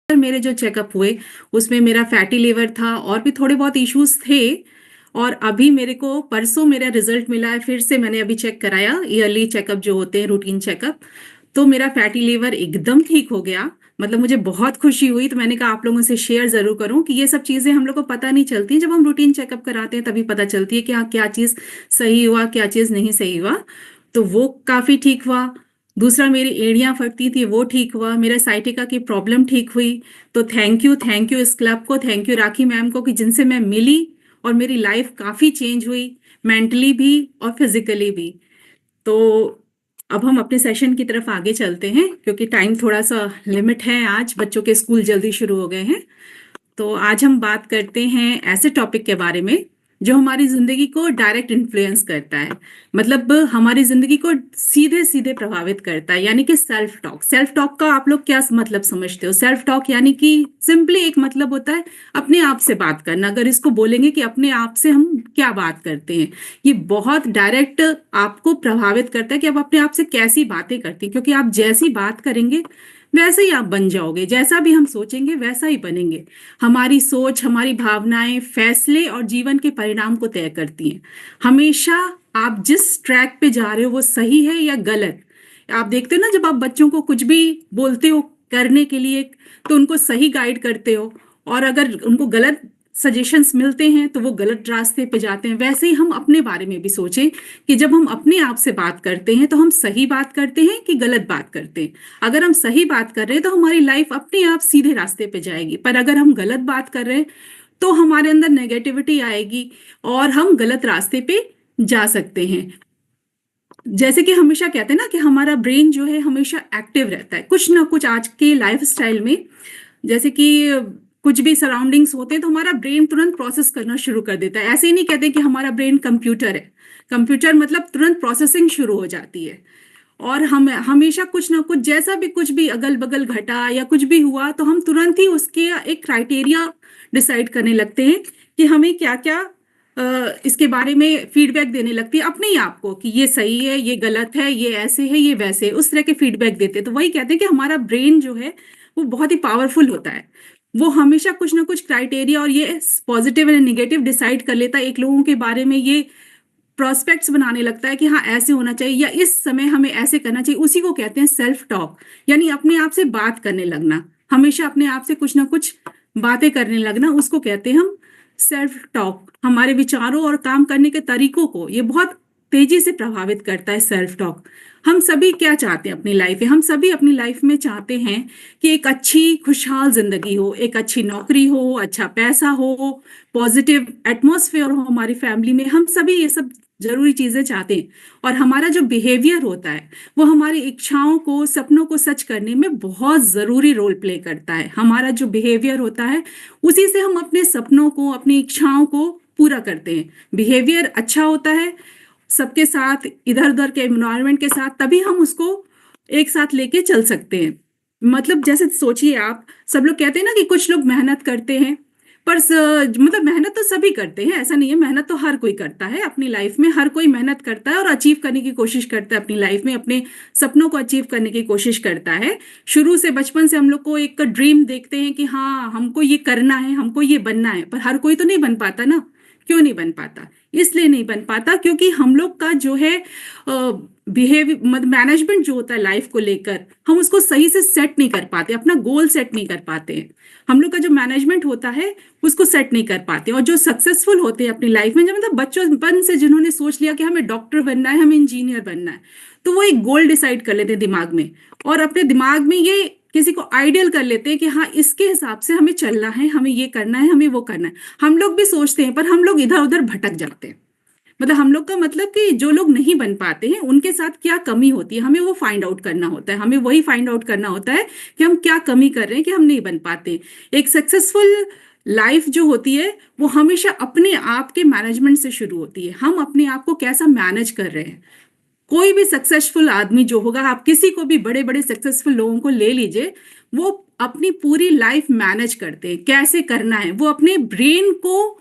मेरे जो चेकअप हुए उसमें मेरा फैटी लिवर था और भी थोड़े बहुत इश्यूज थे। और अभी मेरे को परसों मेरा रिजल्ट मिला है, फिर से मैंने अभी चेक कराया, ईयरली चेकअप जो होते हैं, रूटीन चेकअप। तो मेरा फैटी लिवर एकदम ठीक हो गया। मतलब मुझे बहुत खुशी हुई, तो मैंने कहा आप लोगों से शेयर जरूर करूं कि ये सब चीजें हम लोग को पता नहीं चलती, जब हम रूटीन चेकअप कराते हैं तभी पता चलती है कि हाँ क्या चीज सही हुआ क्या चीज नहीं सही हुआ। तो वो काफी ठीक हुआ। दूसरा, मेरी एड़ियां फटती थी वो ठीक हुआ, मेरा साइटिका की प्रॉब्लम ठीक हुई। तो थैंक यू इस क्लब को, थैंक यू राखी मैम को कि जिनसे मैं मिली और मेरी लाइफ काफी चेंज हुई, मेंटली भी और फिजिकली भी। तो अब हम अपने सेशन की तरफ आगे चलते हैं, क्योंकि टाइम थोड़ा सा लिमिट है, आज बच्चों के स्कूल जल्दी शुरू हो गए हैं। तो आज हम बात करते हैं ऐसे टॉपिक के बारे में जो हमारी जिंदगी को डायरेक्ट इन्फ्लुएंस करता है, मतलब हमारी जिंदगी को सीधे सीधे प्रभावित करता है, यानी कि सेल्फ टॉक। सेल्फ टॉक का आप लोग क्या मतलब समझते हो? सेल्फ टॉक यानी कि सिंपली एक मतलब होता है अपने आप से बात करना। अगर इसको बोलेंगे कि अपने आप से हम क्या बात करते हैं, ये बहुत डायरेक्ट आपको प्रभावित करता है कि आप अपने आप से कैसी बातें करते हैं, क्योंकि आप जैसी बात करेंगे वैसे ही आप बन जाओगे, जैसा भी हम सोचेंगे वैसा ही बनेंगे। हमारी सोच, हमारी भावनाएं, फैसले और जीवन के परिणाम को तय करती हैं। हमेशा आप जिस ट्रैक पे जा रहे हो वो सही है या गलत। आप देखते हो ना, जब आप बच्चों को कुछ भी बोलते हो करने के लिए, तो उनको सही गाइड करते हो, और अगर उनको गलत सजेशंस मिलते हैं तो वो गलत रास्ते पे जाते हैं। वैसे ही हम अपने बारे में भी सोचें कि जब हम अपने आप से बात करते हैं तो हम सही बात करते हैं कि गलत बात करते हैं। अगर हम सही बात कर रहे हैं तो हमारी लाइफ अपने आप सीधे रास्ते पे जाएगी, पर अगर हम गलत बात कर रहे हैं तो हमारे अंदर नेगेटिविटी आएगी और हम गलत रास्ते पे जा सकते हैं। जैसे कि हमेशा कहते हैं ना कि हमारा ब्रेन जो है हमेशा एक्टिव रहता है, कुछ ना कुछ आज के लाइफ स्टाइल में। जैसे कि कुछ भी सराउंडिंग्स होते हैं तो हमारा ब्रेन तुरंत प्रोसेस करना शुरू कर देता है। ऐसे ही नहीं कहते कि हमारा ब्रेन कंप्यूटर है। कंप्यूटर मतलब तुरंत प्रोसेसिंग शुरू हो जाती है। और हम हमेशा कुछ ना कुछ, जैसा भी कुछ भी अगल बगल घटा या कुछ भी हुआ, तो हम तुरंत ही उसके एक क्राइटेरिया डिसाइड करने लगते हैं कि हमें क्या क्या इसके बारे में फीडबैक देने लगती है अपने ही आप को, कि ये सही है, ये गलत है, ये ऐसे है, ये वैसे है, उस तरह के फीडबैक देते हैं। तो वही कहते हैं कि हमारा ब्रेन जो है वो बहुत ही पावरफुल होता है। वो हमेशा कुछ ना कुछ क्राइटेरिया और ये पॉजिटिव एंड निगेटिव डिसाइड कर लेता है एक लोगों के बारे में। ये प्रोस्पेक्ट्स बनाने लगता है कि हाँ ऐसे होना चाहिए या इस समय हमें ऐसे करना चाहिए। उसी को कहते हैं सेल्फ टॉक, यानी अपने आप से बात करने लगना। हमेशा अपने आप से कुछ ना कुछ बातें करने लगना, उसको कहते हैं हम सेल्फ टॉक। हमारे विचारों और काम करने के तरीकों को ये बहुत तेजी से प्रभावित करता है सेल्फ टॉक। हम सभी क्या चाहते हैं अपनी लाइफ में? हम सभी अपनी लाइफ में चाहते हैं कि एक अच्छी खुशहाल जिंदगी हो, एक अच्छी नौकरी हो, अच्छा पैसा हो, पॉजिटिव एटमॉस्फेयर हो हमारी फैमिली में। हम सभी ये सब जरूरी चीजें चाहते हैं। और हमारा जो बिहेवियर होता है वो हमारी इच्छाओं को, सपनों को सच करने में बहुत जरूरी रोल प्ले करता है। हमारा जो बिहेवियर होता है उसी से हम अपने सपनों को, अपनी इच्छाओं को पूरा करते हैं। बिहेवियर अच्छा होता है सबके साथ, इधर उधर के एनवायरनमेंट के साथ, तभी हम उसको एक साथ लेके चल सकते हैं। मतलब जैसे सोचिए आप, सब लोग कहते हैं ना कि कुछ लोग मेहनत करते हैं, पर मतलब मेहनत तो सभी करते हैं, ऐसा नहीं है। मेहनत तो हर कोई करता है अपनी लाइफ में, हर कोई मेहनत करता है और अचीव करने की कोशिश करता है अपनी लाइफ में, अपने सपनों को अचीव करने की कोशिश करता है। शुरू से, बचपन से हम लोग को एक ड्रीम देखते हैं कि हाँ हमको ये करना है, हमको ये बनना है, पर हर कोई तो नहीं बन पाता ना। क्यों नहीं बन पाता? इसलिए नहीं बन पाता क्योंकि हम लोग का जो है बिहेवियर, मैनेजमेंट जो होता है लाइफ को लेकर, हम उसको सही से सेट नहीं कर पाते, अपना गोल सेट नहीं कर पाते हैं। हम लोग का जो मैनेजमेंट होता है उसको सेट नहीं कर पाते। और जो सक्सेसफुल होते हैं अपनी लाइफ में, जब मतलब बचपन से जिन्होंने सोच लिया कि हमें डॉक्टर बनना है, हमें इंजीनियर बनना है, तो वो एक गोल डिसाइड कर लेते हैं दिमाग में, और अपने दिमाग में ये किसी को आइडियल कर लेते हैं कि हाँ इसके हिसाब से हमें चलना है, हमें ये करना है, हमें वो करना है। हम लोग भी सोचते हैं, पर हम लोग इधर उधर भटक जाते हैं। मतलब हम लोग का मतलब कि जो लोग नहीं बन पाते हैं उनके साथ क्या कमी होती है, हमें वो फाइंड आउट करना होता है। हमें वही फाइंड आउट करना होता है कि हम क्या कमी कर रहे हैं कि हम नहीं बन पाते। एक सक्सेसफुल लाइफ जो होती है वो हमेशा अपने आप के मैनेजमेंट से शुरू होती है। हम अपने आप को कैसा मैनेज कर रहे हैं। कोई भी सक्सेसफुल आदमी जो होगा, आप किसी को भी, बड़े बड़े सक्सेसफुल लोगों को ले लीजिए, वो अपनी पूरी लाइफ मैनेज करते हैं। कैसे करना है, वो अपने ब्रेन को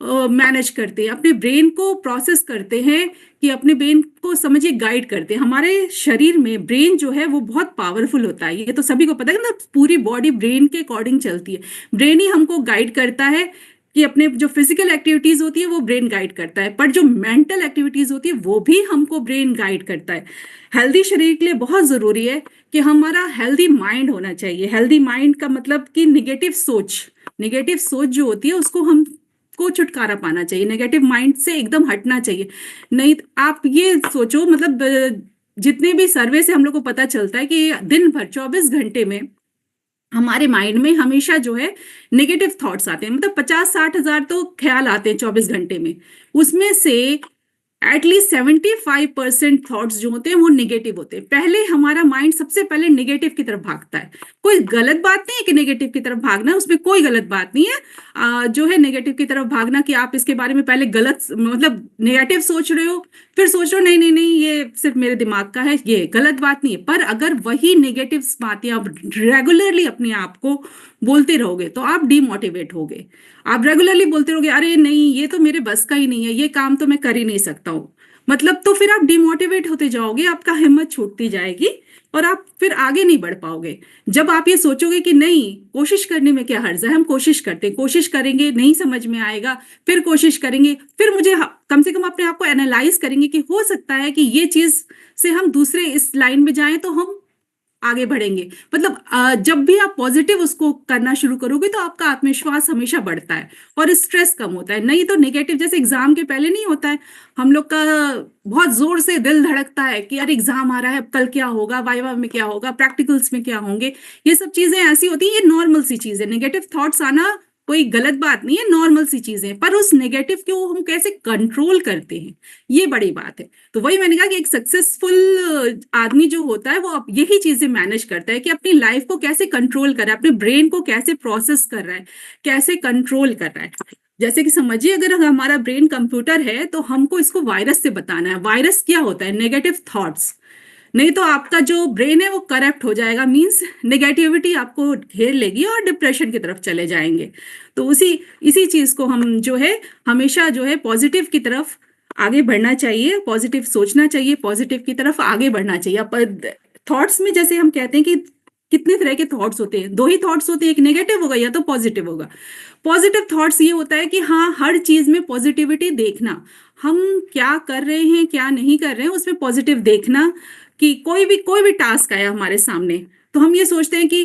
मैनेज करते हैं, अपने ब्रेन को प्रोसेस करते हैं, कि अपने ब्रेन को समझिए गाइड करते हैं। हमारे शरीर में ब्रेन जो है वो बहुत पावरफुल होता है, ये तो सभी को पता है ना, पूरी बॉडी ब्रेन के अकॉर्डिंग चलती है। ब्रेन ही हमको गाइड करता है, कि अपने जो फिजिकल एक्टिविटीज होती है वो ब्रेन गाइड करता है, पर जो मेंटल एक्टिविटीज होती है वो भी हमको ब्रेन गाइड करता है। हेल्दी शरीर के लिए बहुत जरूरी है कि हमारा हेल्दी माइंड होना चाहिए। हेल्दी माइंड का मतलब कि निगेटिव सोच जो होती है उसको हम को छुटकारा पाना चाहिए, नेगेटिव माइंड से एकदम हटना चाहिए। नहीं आप ये सोचो, मतलब जितने भी सर्वे से हम लोग को पता चलता है कि दिन भर 24 घंटे में हमारे माइंड में हमेशा जो है नेगेटिव थॉट्स आते हैं, मतलब 50-60 हजार तो ख्याल आते हैं 24 घंटे में। उसमें से एटलीस्ट 75% थॉट्स जो होते हैं वो नेगेटिव होते हैं। पहले हमारा माइंड सबसे पहले नेगेटिव की तरफ भागता है। कोई गलत बात नहीं है कि नेगेटिव की तरफ भागना, उसमें कोई गलत बात नहीं है। जो है नेगेटिव की तरफ भागना, कि आप इसके बारे में पहले गलत मतलब नेगेटिव सोच रहे हो, फिर सोच रहे हो नहीं नहीं नहीं ये सिर्फ मेरे दिमाग का है, ये गलत बात नहीं है। पर अगर वही नेगेटिव बातें आप रेगुलरली अपने आप को बोलते रहोगे तो आप डिमोटिवेट होगे। आप रेगुलरली बोलते रहोगे अरे नहीं ये तो मेरे बस का ही नहीं है, ये काम तो मैं कर ही नहीं सकता हूँ, मतलब तो फिर आप डिमोटिवेट होते जाओगे, आपका हिम्मत छूटती जाएगी और आप फिर आगे नहीं बढ़ पाओगे। जब आप ये सोचोगे कि नहीं, कोशिश करने में क्या हर्ज है, हम कोशिश करते हैं, कोशिश करेंगे, नहीं समझ में आएगा, फिर कोशिश करेंगे, फिर मुझे कम से कम अपने आप को एनालाइज करेंगे कि हो सकता है कि ये चीज से हम दूसरे इस लाइन में जाएं तो हम आगे बढ़ेंगे। मतलब जब भी आप पॉजिटिव उसको करना शुरू करोगे तो आपका आत्मविश्वास हमेशा बढ़ता है और स्ट्रेस कम होता है। नहीं तो नेगेटिव, जैसे एग्जाम के पहले नहीं होता है हम लोग का, बहुत जोर से दिल धड़कता है कि यार एग्जाम आ रहा है, अब कल क्या होगा, वाइवा में क्या होगा, प्रैक्टिकल्स में क्या होंगे। ये सब चीजें ऐसी होती है, ये नॉर्मल सी चीज है। नेगेटिव थॉट्स आना कोई गलत बात नहीं है, नॉर्मल सी चीजें। पर उस नेगेटिव को हम कैसे कंट्रोल करते हैं, ये बड़ी बात है। तो वही मैंने कहा कि एक सक्सेसफुल आदमी जो होता है वो अब यही चीजें मैनेज करता है, कि अपनी लाइफ को कैसे कंट्रोल कर रहा है, अपने ब्रेन को कैसे प्रोसेस कर रहा है, कैसे कंट्रोल कर रहा है। जैसे कि समझिए अगर हमारा ब्रेन कंप्यूटर है तो हमको इसको वायरस से बताना है। वायरस क्या होता है? Negative thoughts. नहीं तो आपका जो ब्रेन है वो करप्ट हो जाएगा, मींस नेगेटिविटी आपको घेर लेगी और डिप्रेशन की तरफ चले जाएंगे। तो उसी इसी चीज को हम जो है हमेशा जो है पॉजिटिव की तरफ आगे बढ़ना चाहिए, पॉजिटिव सोचना चाहिए, पॉजिटिव की तरफ आगे बढ़ना चाहिए। अब थॉट्स में जैसे हम कहते हैं कि कितने तरह के थॉट्स होते हैं, दो ही थॉट्स होते हैं, एक नेगेटिव होगा या तो पॉजिटिव होगा। पॉजिटिव थॉट्स ये होता है कि हाँ, हर चीज में पॉजिटिविटी देखना, हम क्या कर रहे हैं क्या नहीं कर रहे हैं उसमें पॉजिटिव देखना। कि कोई भी टास्क आया हमारे सामने तो हम ये सोचते हैं कि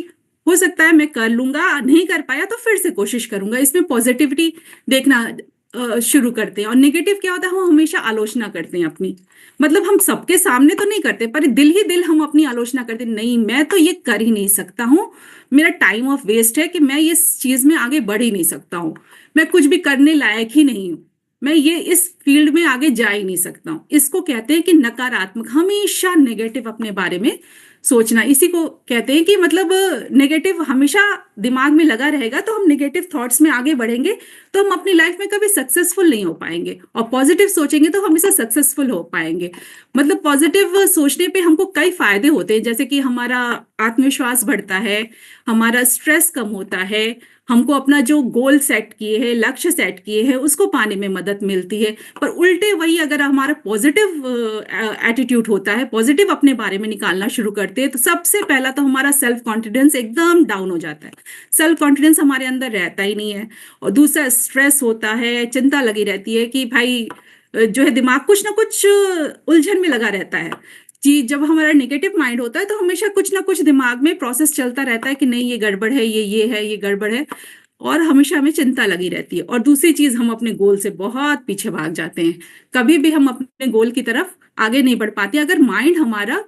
हो सकता है मैं कर लूंगा, नहीं कर पाया तो फिर से कोशिश करूंगा, इसमें पॉजिटिविटी देखना शुरू करते हैं। और नेगेटिव क्या होता है, हम हमेशा आलोचना करते हैं अपनी, मतलब हम सबके सामने तो नहीं करते पर दिल ही दिल हम अपनी आलोचना करते हैं, नहीं मैं तो ये कर ही नहीं सकता हूँ, मेरा टाइम ऑफ वेस्ट है, कि मैं इस चीज में आगे बढ़ ही नहीं सकता हूँ, मैं कुछ भी करने लायक ही नहीं हूँ, मैं ये इस फील्ड में आगे जा ही नहीं सकता हूँ। इसको कहते हैं कि नकारात्मक, हमेशा नेगेटिव अपने बारे में सोचना। इसी को कहते हैं कि मतलब नेगेटिव हमेशा दिमाग में लगा रहेगा तो हम नेगेटिव थॉट्स में आगे बढ़ेंगे तो हम अपनी लाइफ में कभी सक्सेसफुल नहीं हो पाएंगे, और पॉजिटिव सोचेंगे तो हमेशा सक्सेसफुल हो पाएंगे। मतलब पॉजिटिव सोचने पे हमको कई फायदे होते हैं, जैसे कि हमारा आत्मविश्वास बढ़ता है, हमारा स्ट्रेस कम होता है, हमको अपना जो गोल सेट किए हैं, लक्ष्य सेट किए हैं उसको पाने में मदद मिलती है। पर उल्टे वही अगर हमारा पॉजिटिव एटीट्यूड होता है, पॉजिटिव अपने बारे में निकालना शुरू करते हैं, तो सबसे पहला तो हमारा सेल्फ कॉन्फिडेंस एकदम डाउन हो जाता है, सेल्फ कॉन्फिडेंस हमारे अंदर रहता ही नहीं है। और दूसरा स्ट्रेस होता है, चिंता लगी रहती है कि भाई जो है दिमाग कुछ ना कुछ उलझन में लगा रहता है। जी, जब हमारा नेगेटिव माइंड होता है तो हमेशा कुछ ना कुछ दिमाग में प्रोसेस चलता रहता है कि नहीं ये गड़बड़ है, ये है, ये गड़बड़ है, और हमेशा हमें चिंता लगी रहती है। और दूसरी चीज, हम अपने गोल से बहुत पीछे भाग जाते हैं, कभी भी हम अपने गोल की तरफ आगे नहीं बढ़ पाते अगर माइंड हमारा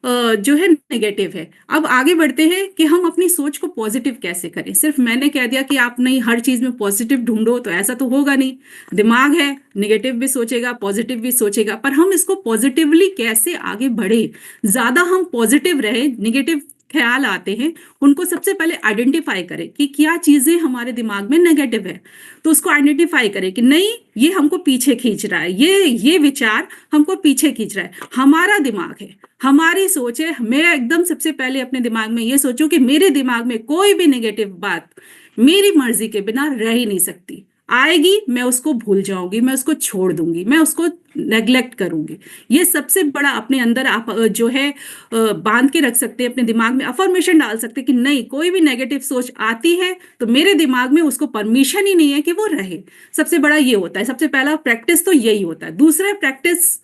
जो है नेगेटिव है। अब आगे बढ़ते हैं कि हम अपनी सोच को पॉजिटिव कैसे करें। सिर्फ मैंने कह दिया कि आप नहीं हर चीज में पॉजिटिव ढूंढो तो ऐसा तो होगा नहीं, दिमाग है, नेगेटिव भी सोचेगा पॉजिटिव भी सोचेगा, पर हम इसको पॉजिटिवली कैसे आगे बढ़े, ज्यादा हम पॉजिटिव रहे, नेगेटिव ख्याल आते हैं उनको सबसे पहले आइडेंटिफाई करें कि क्या चीजें हमारे दिमाग में नेगेटिव है, तो उसको आइडेंटिफाई करें कि नहीं ये हमको पीछे खींच रहा है, ये विचार हमको पीछे खींच रहा है, हमारा दिमाग है, हमारी सोच है। मैं एकदम सबसे पहले अपने दिमाग में ये सोचूं कि मेरे दिमाग में कोई भी नेगेटिव बात मेरी मर्जी के बिना रह ही नहीं सकती। आएगी, मैं उसको भूल जाऊंगी, मैं उसको छोड़ दूंगी, मैं उसको नेग्लेक्ट करूंगी। ये सबसे बड़ा अपने अंदर आप जो है बांध के रख सकते हैं, अपने दिमाग में अफर्मेशन डाल सकते हैं कि नहीं, कोई भी नेगेटिव सोच आती है तो मेरे दिमाग में उसको परमिशन ही नहीं है कि वो रहे। सबसे बड़ा ये होता है, सबसे पहला प्रैक्टिस तो यही होता है। दूसरा प्रैक्टिस,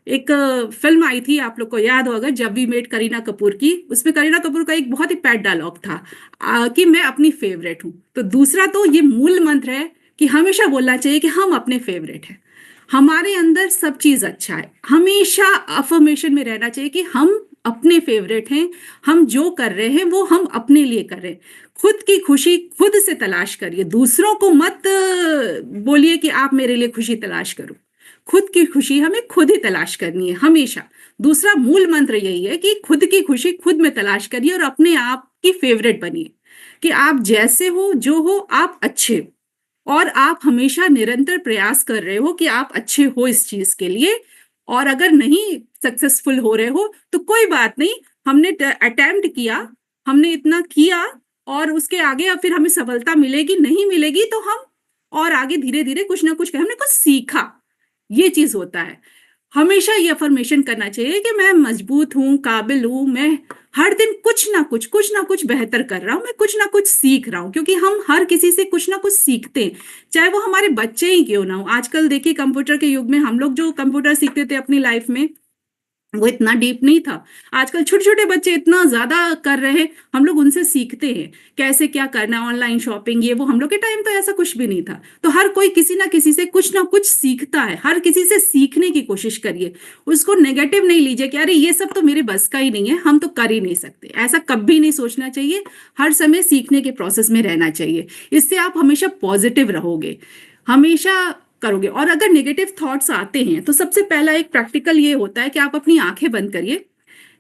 एक फिल्म आई थी, आप लोग को याद होगा, जब वी मेट करीना कपूर की, उसमें करीना कपूर का एक बहुत ही पैट डायलॉग था कि मैं अपनी फेवरेट हूं। तो दूसरा तो ये मूल मंत्र है कि हमेशा बोलना चाहिए कि हम अपने फेवरेट हैं, हमारे अंदर सब चीज अच्छा है। हमेशा अफर्मेशन में रहना चाहिए कि हम अपने फेवरेट हैं, हम जो कर रहे हैं वो हम अपने लिए कर रहे हैं। खुद की खुशी खुद से तलाश करिए, दूसरों को मत बोलिए कि आप मेरे लिए खुशी तलाश करो। खुद की खुशी हमें खुद ही तलाश करनी है हमेशा। दूसरा मूल मंत्र यही है कि खुद की खुशी खुद में तलाश करिए और अपने आप की फेवरेट बनिए, कि आप जैसे हो, जो हो, आप अच्छे हो, और आप हमेशा निरंतर प्रयास कर रहे हो कि आप अच्छे हो इस चीज के लिए। और अगर नहीं सक्सेसफुल हो रहे हो तो कोई बात नहीं, हमने अटेम्प्ट किया, हमने इतना किया, और उसके आगे अब फिर हमें सफलता मिलेगी नहीं मिलेगी तो हम और आगे धीरे धीरे कुछ ना कुछ हमने कुछ सीखा। ये चीज होता है। हमेशा ये अफर्मेशन करना चाहिए कि मैं मजबूत हूं, काबिल हूं, मैं हर दिन कुछ ना कुछ बेहतर कर रहा हूं, मैं कुछ ना कुछ सीख रहा हूं, क्योंकि हम हर किसी से कुछ ना कुछ सीखते हैं, चाहे वो हमारे बच्चे ही क्यों ना हो। आजकल देखिए कंप्यूटर के युग में हम लोग जो कंप्यूटर सीखते थे अपनी लाइफ में, वो इतना डीप नहीं था। आजकल छोटे छोटे बच्चे इतना ज्यादा कर रहे हैं, हम लोग उनसे सीखते हैं कैसे क्या करना है, ऑनलाइन शॉपिंग, ये वो। हम लोग के टाइम तो ऐसा कुछ भी नहीं था। तो हर कोई किसी ना किसी से कुछ ना कुछ सीखता है, हर किसी से सीखने की कोशिश करिए। उसको नेगेटिव नहीं लीजिए कि अरे ये सब तो मेरे बस का ही नहीं है, हम तो कर ही नहीं सकते, ऐसा कभी नहीं सोचना चाहिए। हर समय सीखने के प्रोसेस में रहना चाहिए, इससे आप हमेशा पॉजिटिव रहोगे, हमेशा करोगे। और अगर नेगेटिव थॉट्स आते हैं तो सबसे पहला एक प्रैक्टिकल ये होता है कि आप अपनी आंखें बंद करिए,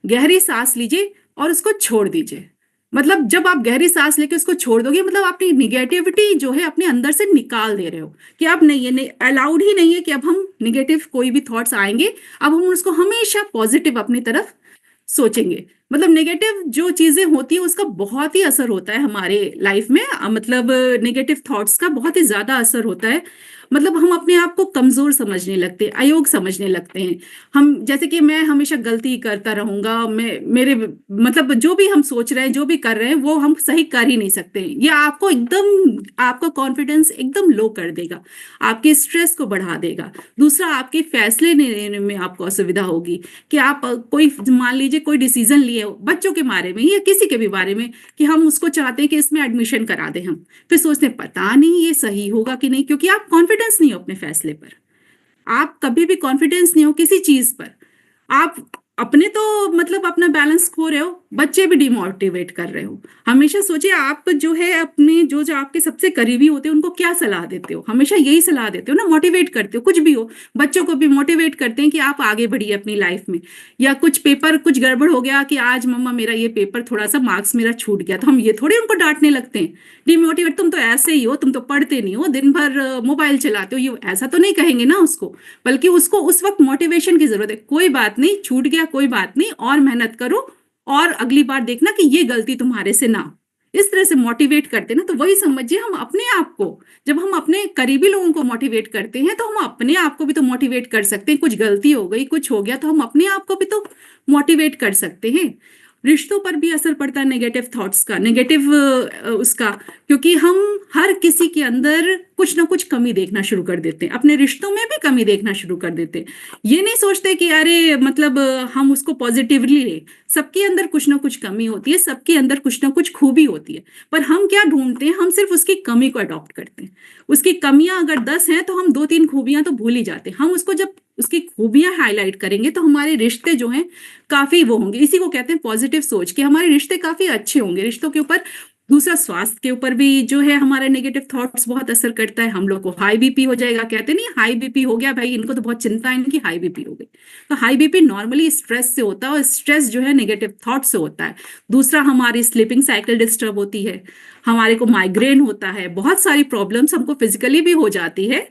गहरी सांस लीजिए और उसको छोड़ दीजिए। मतलब जब आप गहरी सांस लेके उसको छोड़ दोगे, मतलब अपनी निगेटिविटी जो है अपने अंदर से निकाल दे रहे हो, कि अब नहीं, ये नहीं अलाउड ही नहीं है कि अब हम निगेटिव कोई भी थॉट्स आएंगे, अब हम उसको हमेशा पॉजिटिव अपनी तरफ सोचेंगे। मतलब नेगेटिव जो चीजें होती है उसका बहुत ही असर होता है हमारे लाइफ में, मतलब नेगेटिव थॉट्स का बहुत ही ज्यादा असर होता है। मतलब हम अपने आप को कमजोर समझने लगते हैं, अयोग्य समझने लगते हैं। हम जैसे कि मैं हमेशा गलती करता रहूंगा, मैं मेरे मतलब जो भी हम सोच रहे हैं, जो भी कर रहे हैं, वो हम सही कर ही नहीं सकते। ये आपको एकदम, आपका कॉन्फिडेंस एकदम लो कर देगा, आपके स्ट्रेस को बढ़ा देगा। दूसरा, आपके फैसले लेने में आपको असुविधा होगी, कि आप कोई मान लीजिए कोई डिसीजन लिए हो बच्चों के बारे में या किसी के भी बारे में, कि हम उसको चाहते हैं कि इसमें एडमिशन करा दें, हम फिर सोचते हैं पता नहीं ये सही होगा कि नहीं, क्योंकि आप कॉन्फिडेंस नहीं हो अपने फैसले पर। आप कभी भी कॉन्फिडेंस नहीं हो किसी चीज पर, आप अपने तो मतलब अपना बैलेंस खो रहे हो, बच्चे भी डिमोटिवेट कर रहे हो। हमेशा सोचिए आप जो है अपने जो जो आपके सबसे करीबी होते हैं उनको क्या सलाह देते हो, हमेशा यही सलाह देते हो ना, मोटिवेट करते हो। कुछ भी हो, बच्चों को भी मोटिवेट करते हैं कि आप आगे बढ़िए अपनी लाइफ में। या कुछ पेपर कुछ गड़बड़ हो गया कि आज मम्मा मेरा ये पेपर थोड़ा सा मार्क्स मेरा छूट गया, तो हम ये थोड़े उनको डांटने लगते हैं, डिमोटिवेट, तुम तो ऐसे ही हो, तुम तो पढ़ते नहीं हो, दिन भर मोबाइल चलाते हो, ये ऐसा तो नहीं कहेंगे ना उसको। बल्कि उसको उस वक्त मोटिवेशन की जरूरत है, कोई बात नहीं छूट गया, कोई बात नहीं, और मेहनत करो, और अगली बार देखना कि ये गलती तुम्हारे से ना हो। इस तरह से मोटिवेट करते हैं ना, तो वही समझिए हम अपने आप को, जब हम अपने करीबी लोगों को मोटिवेट करते हैं तो हम अपने आप को भी तो मोटिवेट कर सकते हैं। कुछ गलती हो गई, कुछ हो गया, तो हम अपने आप को भी तो मोटिवेट कर सकते हैं। रिश्तों पर भी असर पड़ता है नेगेटिव थॉट्स का, नेगेटिव उसका, क्योंकि हम हर किसी के अंदर कुछ ना कुछ कमी देखना शुरू कर देते हैं, अपने रिश्तों में भी कमी देखना शुरू कर देते हैं। ये नहीं सोचते कि अरे मतलब हम उसको पॉजिटिवली ले, सबके अंदर कुछ ना कुछ कमी होती है, सबके अंदर कुछ ना कुछ खूबी होती है, पर हम क्या ढूंढते हैं, हम सिर्फ उसकी कमी को अडॉप्ट करते हैं। उसकी कमियां अगर 10 हैं तो हम 2-3 खूबियां तो भूल ही जाते हैं। हम उसको जब उसकी खूबियां हाईलाइट करेंगे तो हमारे रिश्ते जो हैं काफी वो होंगे। इसी को कहते हैं पॉजिटिव सोच, कि हमारे रिश्ते काफी अच्छे होंगे। रिश्तों के ऊपर, दूसरा स्वास्थ्य के ऊपर भी जो है हमारा नेगेटिव थॉट्स बहुत असर करता है। हम लोग को हाई बीपी हो जाएगा, कहते नहीं हाई बीपी हो गया भाई, इनको तो बहुत चिंता है इनकी हाई बीपी हो गई। तो हाई बीपी नॉर्मली स्ट्रेस से होता है, और स्ट्रेस जो है नेगेटिव थॉट से होता है। दूसरा, हमारी स्लीपिंग साइकिल डिस्टर्ब होती है, हमारे को माइग्रेन होता है, बहुत सारी प्रॉब्लम्स हमको फिजिकली भी हो जाती है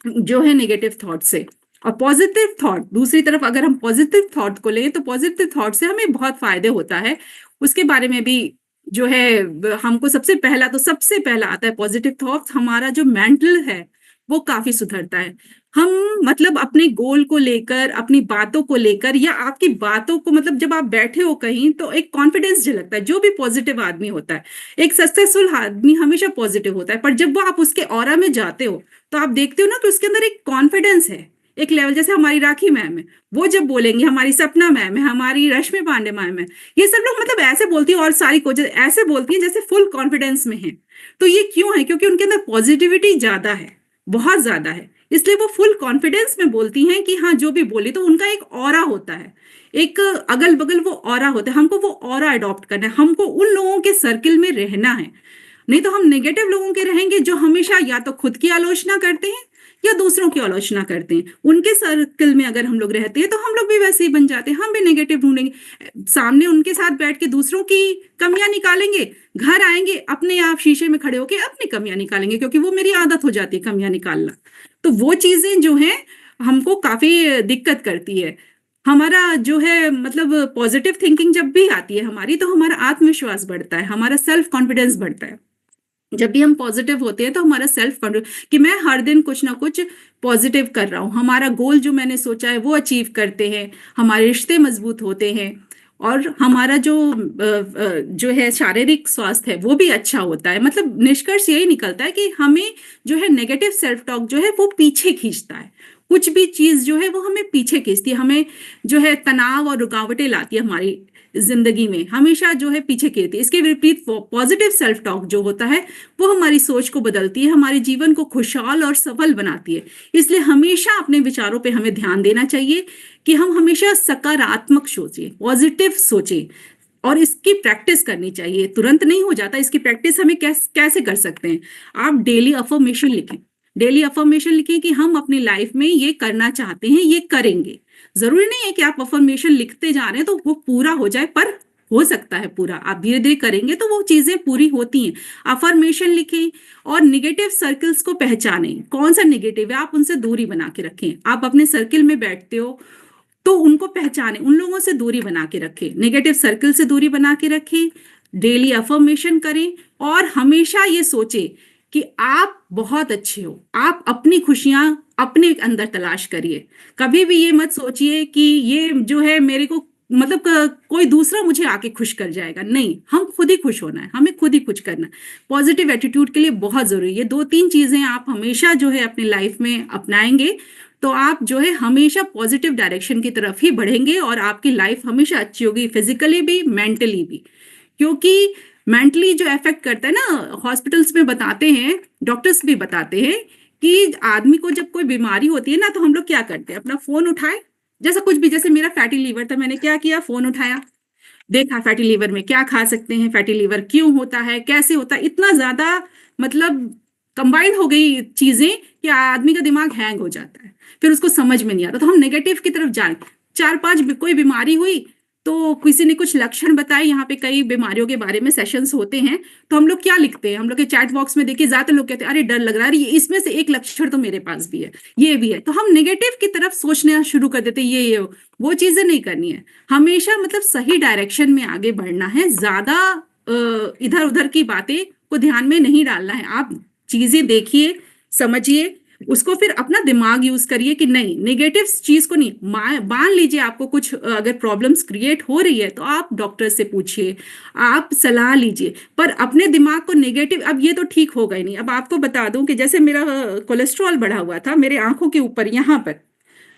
जो है नेगेटिव थॉट से। और पॉजिटिव थॉट, दूसरी तरफ अगर हम पॉजिटिव थॉट को लें तो पॉजिटिव थॉट से हमें बहुत फायदे होता है। उसके बारे में भी जो है हमको सबसे पहला आता है पॉजिटिव थॉट्स। हमारा जो मेंटल है वो काफी सुधरता है। हम मतलब अपने गोल को लेकर, अपनी बातों को लेकर, या आपकी बातों को मतलब जब आप बैठे हो कहीं तो एक कॉन्फिडेंस झलकता है। जो भी पॉजिटिव आदमी होता है, एक सक्सेसफुल आदमी हमेशा पॉजिटिव होता है, पर जब वो आप उसके ऑरा में जाते हो तो आप देखते हो ना कि उसके अंदर एक कॉन्फिडेंस है, एक लेवल। जैसे हमारी राखी मैम है, वो जब बोलेंगी, हमारी सपना मैम है, हमारी रश्मि पांडे मैम है, ये सब लोग मतलब ऐसे बोलती है, और सारी कोचेज ऐसे बोलती हैं जैसे फुल कॉन्फिडेंस में है। तो ये क्यों है? क्योंकि उनके अंदर पॉजिटिविटी ज्यादा है, बहुत ज्यादा है, इसलिए वो फुल कॉन्फिडेंस में बोलती हैं कि हाँ जो भी बोली। तो उनका एक ऑरा होता है, एक अगल बगल वो ऑरा होता है। हमको वो ऑरा अडॉप्ट करना है, हमको उन लोगों के सर्किल में रहना है। नहीं तो हम नेगेटिव लोगों के रहेंगे जो हमेशा या तो खुद की आलोचना करते हैं या दूसरों की आलोचना करते हैं। उनके सर्कल में अगर हम लोग रहते हैं तो हम लोग भी वैसे ही बन जाते हैं, हम भी नेगेटिव ढूंढेंगे। सामने उनके साथ बैठ के दूसरों की कमियां निकालेंगे, घर आएंगे अपने आप शीशे में खड़े होके अपनी कमियां निकालेंगे, क्योंकि वो मेरी आदत हो जाती है कमियां निकालना। तो वो चीजें जो है हमको काफी दिक्कत करती है। हमारा जो है मतलब पॉजिटिव थिंकिंग जब भी आती है हमारी, तो हमारा आत्मविश्वास बढ़ता है, हमारा सेल्फ कॉन्फिडेंस बढ़ता है। जब भी हम पॉजिटिव होते हैं तो हमारा सेल्फ कॉन्फिडेंस कि मैं हर दिन कुछ ना कुछ पॉजिटिव कर रहा हूँ, हमारा गोल जो मैंने सोचा है वो अचीव करते हैं, हमारे रिश्ते मजबूत होते हैं, और हमारा जो है शारीरिक स्वास्थ्य है वो भी अच्छा होता है। मतलब निष्कर्ष यही निकलता है कि हमें जो है नेगेटिव सेल्फ टॉक जो है वो पीछे खींचता है। कुछ भी चीज जो है वो हमें पीछे खींचती है, हमें जो है तनाव और रुकावटें लाती है हमारी जिंदगी में, हमेशा जो है पीछे खींचती है। इसके विपरीत पॉजिटिव सेल्फ टॉक जो होता है वो हमारी सोच को बदलती है, हमारे जीवन को खुशहाल और सफल बनाती है। इसलिए हमेशा अपने विचारों पे हमें ध्यान देना चाहिए कि हम हमेशा सकारात्मक सोचें, पॉजिटिव सोचें, और इसकी प्रैक्टिस करनी चाहिए। तुरंत नहीं हो जाता, इसकी प्रैक्टिस हमें कैसे कर सकते हैं? आप डेली अफर्मेशन लिखें, डेली अफर्मेशन लिखें कि हम अपनी लाइफ में ये करना चाहते हैं, ये करेंगे। जरूरी नहीं है कि आप अफर्मेशन लिखते जा रहे हैं तो वो पूरा हो जाए, पर हो सकता है पूरा। आप धीरे धीरे करेंगे तो वो चीजें पूरी होती हैं। अफर्मेशन लिखें और निगेटिव सर्कल्स को पहचानें, कौन सा निगेटिव है, आप उनसे दूरी बना के रखें। आप अपने सर्किल में बैठते हो तो उनको पहचाने, उन लोगों से दूरी बना के रखें, नेगेटिव सर्कल से दूरी बना के रखें, डेली अफर्मेशन करें, और हमेशा ये सोचें कि आप बहुत अच्छे हो। आप अपनी खुशियां अपने अंदर तलाश करिए। कभी भी ये मत सोचिए कि ये जो है मेरे को मतलब कोई दूसरा मुझे आके खुश कर जाएगा। नहीं, हम खुद ही खुश होना है, हमें खुद ही खुश करना है। पॉजिटिव एटीट्यूड के लिए बहुत जरूरी है। ये दो तीन चीजें आप हमेशा जो है अपनी लाइफ में अपनाएंगे तो आप जो है हमेशा पॉजिटिव डायरेक्शन की तरफ ही बढ़ेंगे, और आपकी लाइफ हमेशा अच्छी होगी, फिजिकली भी मेंटली भी। क्योंकि मेंटली जो इफेक्ट करता है ना, हॉस्पिटल्स में बताते हैं, डॉक्टर्स भी बताते हैं कि आदमी को जब कोई बीमारी होती है ना तो हम लोग क्या करते हैं, अपना फोन उठाए, जैसा कुछ भी, जैसे मेरा फैटी लीवर था, मैंने क्या किया, फोन उठाया, देखा फैटी लीवर में क्या खा सकते हैं, फैटी लीवर क्यों होता है, कैसे होता है। इतना ज्यादा मतलब कंबाइंड हो गई चीजें कि आदमी का दिमाग हैंग हो जाता है, फिर उसको समझ में नहीं आता। तो हम नेगेटिव की तरफ जाए, चार पांच कोई बीमारी हुई तो किसी ने कुछ लक्षण बताए, यहाँ पे कई बीमारियों के बारे में सेशंस होते हैं, तो हम लोग क्या लिखते हैं, हम लोग के चैट बॉक्स में देखिए ज्यादातर लोग कहते हैं अरे डर लग रहा है, अरे इसमें से एक लक्षण तो मेरे पास भी है, ये भी है। तो हम नेगेटिव की तरफ सोचना शुरू कर देते हैं, ये वो चीजें नहीं करनी है। हमेशा मतलब सही डायरेक्शन में आगे बढ़ना है, ज्यादा इधर उधर की बातें को ध्यान में नहीं डालना है। आप चीजें देखिए, समझिए, उसको फिर अपना दिमाग यूज करिए कि नहीं, नेगेटिव चीज को नहीं मान लीजिए। आपको कुछ अगर प्रॉब्लम्स क्रिएट हो रही है तो आप डॉक्टर से पूछिए, आप सलाह लीजिए, पर अपने दिमाग को नेगेटिव, अब ये तो ठीक होगा ही नहीं। अब आपको बता दूं कि जैसे मेरा कोलेस्ट्रॉल बढ़ा हुआ था, मेरे आंखों के ऊपर यहाँ पर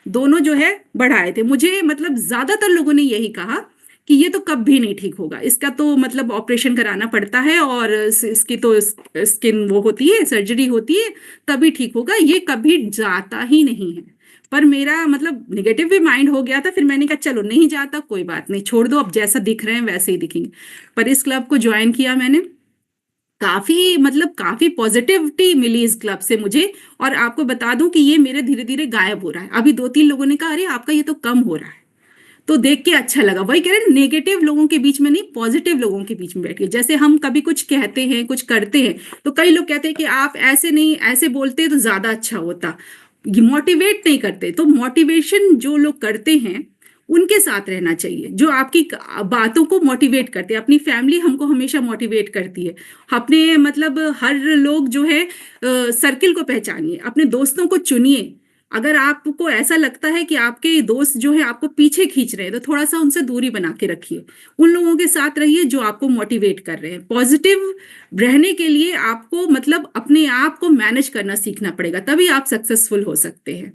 दोनों जो है बढ़ाए थे, मुझे मतलब ज्यादातर लोगों ने यही कहा कि ये तो कभी नहीं ठीक होगा, इसका तो मतलब ऑपरेशन कराना पड़ता है, और इसकी तो स्किन वो होती है, सर्जरी होती है, तभी ठीक होगा, ये कभी जाता ही नहीं है। पर मेरा मतलब निगेटिव भी माइंड हो गया था, फिर मैंने कहा चलो नहीं जाता, कोई बात नहीं, छोड़ दो, अब जैसा दिख रहे हैं वैसे ही दिखेंगे। पर इस क्लब को ज्वाइन किया मैंने, काफी मतलब काफी पॉजिटिविटी मिली इस क्लब से मुझे। और आपको बता दूं कि ये मेरे धीरे धीरे गायब हो रहा है। अभी दो तीन लोगों ने कहा अरे आपका ये तो कम हो रहा है, तो देख के अच्छा लगा। वही कह रहे नेगेटिव लोगों के बीच में नहीं, पॉजिटिव लोगों के बीच में बैठिए। जैसे हम कभी कुछ कहते हैं, कुछ करते हैं, तो कई लोग कहते हैं कि आप ऐसे नहीं, ऐसे बोलते तो ज्यादा अच्छा होता, मोटिवेट नहीं करते। तो मोटिवेशन जो लोग करते हैं उनके साथ रहना चाहिए, जो आपकी बातों को मोटिवेट करते हैं। अपनी फैमिली हमको हमेशा मोटिवेट करती है। अपने मतलब हर लोग जो है सर्किल को पहचानिए, अपने दोस्तों को चुनिए। अगर आपको ऐसा लगता है कि आपके दोस्त जो है आपको पीछे खींच रहे हैं, तो थोड़ा-सा उनसे दूरी बना के रखिए। उन लोगों के साथ रहिए जो आपको मोटिवेट कर रहे हैं। पॉजिटिव रहने के लिए आपको मतलब अपने आप को मैनेज करना सीखना पड़ेगा, तभी आप सक्सेसफुल हो सकते हैं।